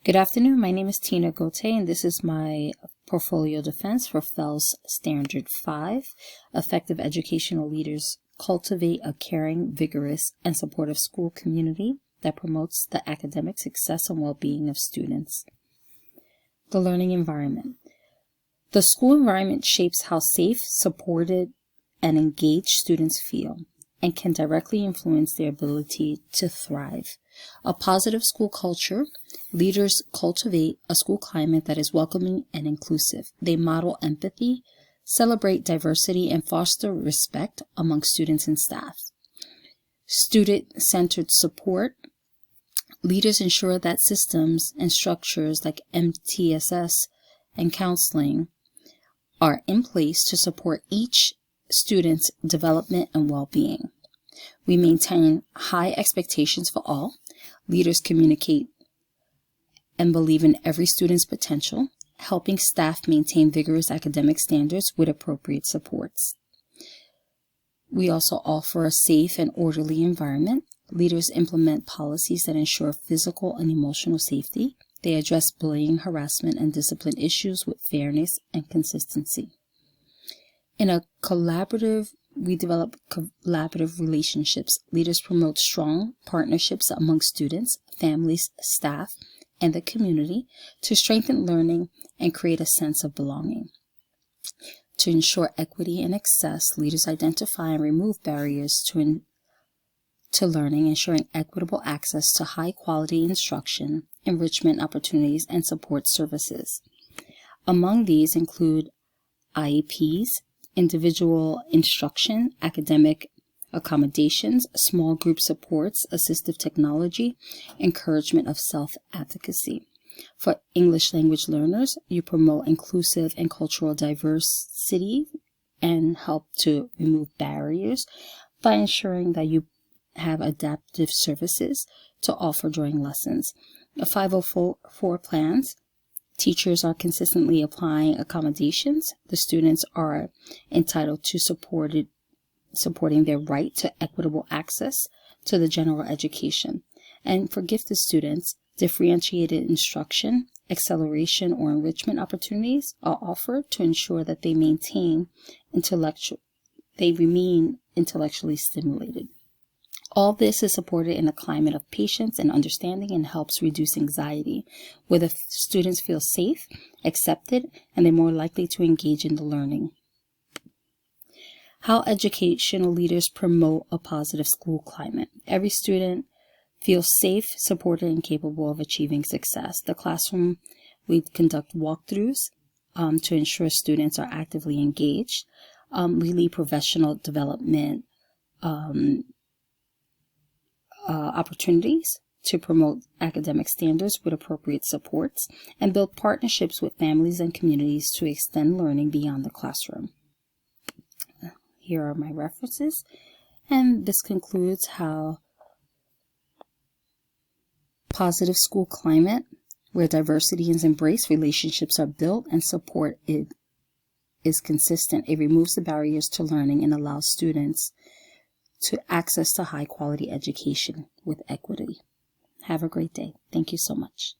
Good afternoon. My name is Tina Gote, and this is my portfolio defense for FELS Standard 5. Effective educational leaders cultivate a caring, vigorous, and supportive school community that promotes the academic success and well-being of students. The learning environment. The school environment shapes how safe, supported, and engaged students feel and can directly influence their ability to thrive. A positive school culture. Leaders cultivate a school climate that is welcoming and inclusive. They model empathy, celebrate diversity, and foster respect among students and staff. Student-centered support. Leaders ensure that systems and structures like MTSS and counseling are in place to support each student's development and well-being. We maintain high expectations for all. Leaders communicate and believe in every student's potential, helping staff maintain vigorous academic standards with appropriate supports. We also offer a safe and orderly environment. Leaders implement policies that ensure physical and emotional safety. They address bullying, harassment, and discipline issues with fairness and consistency. We develop collaborative relationships. Leaders promote strong partnerships among students, families, staff, and the community to strengthen learning and create a sense of belonging. To ensure equity and access, leaders identify and remove barriers to learning, ensuring equitable access to high-quality instruction, enrichment opportunities, and support services. Among these include IEPs, individual instruction, academic accommodations, small group supports, assistive technology, encouragement of self-advocacy. For English language learners, you promote inclusive and cultural diversity and help to remove barriers by ensuring that you have adaptive services to offer during lessons. 504 plans. Teachers are consistently applying accommodations. The students are entitled to supporting their right to equitable access to the general education. And for gifted students, differentiated instruction, acceleration, or enrichment opportunities are offered to ensure that they remain intellectually stimulated. All this is supported in a climate of patience and understanding and helps reduce anxiety, where the students feel safe, accepted, and they're more likely to engage in the learning. How educational leaders promote a positive school climate. Every student feels safe, supported, and capable of achieving success. The classroom, we conduct walkthroughs to ensure students are actively engaged. We lead professional development opportunities to promote academic standards with appropriate supports, and build partnerships with families and communities to extend learning beyond the classroom. Here are my references, and this concludes how positive school climate, where diversity is embraced, relationships are built, and support is consistent. It removes the barriers to learning and allows students to access to high quality education with equity. Have a great day. Thank you so much.